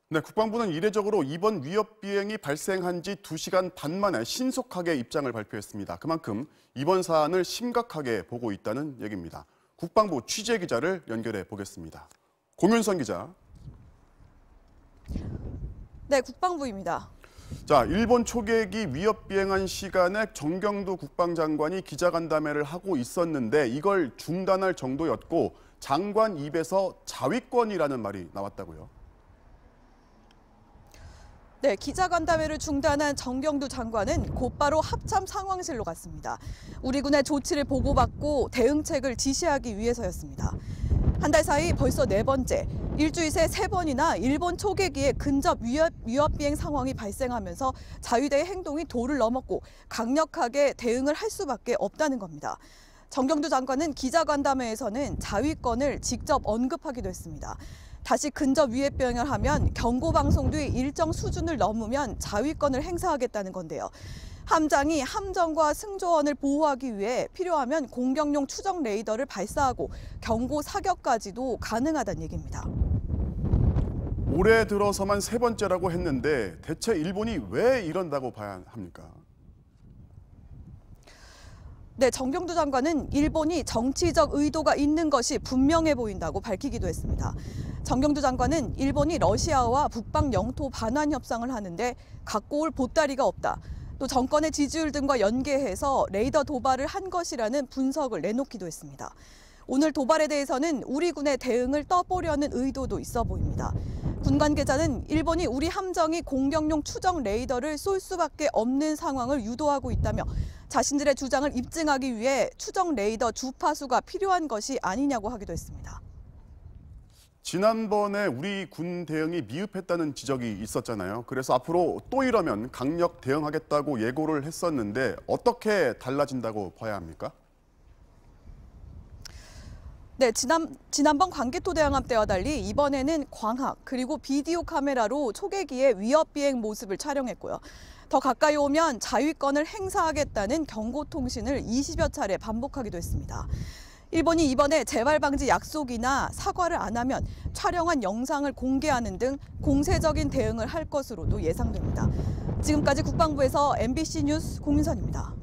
네, 국방부는 이례적으로 이번 위협 비행이 발생한 지 2시간 반 만에 신속하게 입장을 발표했습니다. 그만큼 이번 사안을 심각하게 보고 있다는 얘기입니다. 국방부 취재 기자를 연결해 보겠습니다. 공윤선 기자. 네, 국방부입니다. 자, 일본 초계기 위협 비행한 시간에 정경두 국방장관이 기자간담회를 하고 있었는데 이걸 중단할 정도였고 장관 입에서 자위권이라는 말이 나왔다고요. 네, 기자간담회를 중단한 정경두 장관은 곧바로 합참 상황실로 갔습니다. 우리 군의 조치를 보고받고 대응책을 지시하기 위해서였습니다. 한 달 사이 벌써 4번째, 일주일 새 3번이나 일본 초계기에 근접 위협 비행 상황이 발생하면서 자위대의 행동이 도를 넘었고 강력하게 대응을 할 수밖에 없다는 겁니다. 정경두 장관은 기자간담회에서는 자위권을 직접 언급하기도 했습니다. 다시 근접 위협 비행을 하면 경고 방송 뒤 일정 수준을 넘으면 자위권을 행사하겠다는 건데요. 함장이 함정과 승조원을 보호하기 위해 필요하면 공격용 추적 레이더를 발사하고 경고 사격까지도 가능하다는 얘기입니다. 올해 들어서만 3번째라고 했는데 대체 일본이 왜 이런다고 봐야 합니까? 네, 정경두 장관은 일본이 정치적 의도가 있는 것이 분명해 보인다고 밝히기도 했습니다. 정경두 장관은 일본이 러시아와 북방 영토 반환 협상을 하는데 갖고 올 보따리가 없다. 또 정권의 지지율 등과 연계해서 레이더 도발을 한 것이라는 분석을 내놓기도 했습니다. 오늘 도발에 대해서는 우리 군의 대응을 떠보려는 의도도 있어 보입니다. 군 관계자는 일본이 우리 함정이 공격용 추적 레이더를 쏠 수밖에 없는 상황을 유도하고 있다며 자신들의 주장을 입증하기 위해 추적 레이더 주파수가 필요한 것이 아니냐고 하기도 했습니다. 지난번에 우리 군 대응이 미흡했다는 지적이 있었잖아요. 그래서 앞으로 또 이러면 강력 대응하겠다고 예고를 했었는데 어떻게 달라진다고 봐야 합니까? 네, 지난번 광개토 대항합 때와 달리 이번에는 광학 그리고 비디오 카메라로 초계기의 위협 비행 모습을 촬영했고요. 더 가까이 오면 자위권을 행사하겠다는 경고 통신을 20여 차례 반복하기도 했습니다. 일본이 이번에 재발 방지 약속이나 사과를 안 하면 촬영한 영상을 공개하는 등 공세적인 대응을 할 것으로도 예상됩니다. 지금까지 국방부에서 MBC 뉴스 공윤선입니다.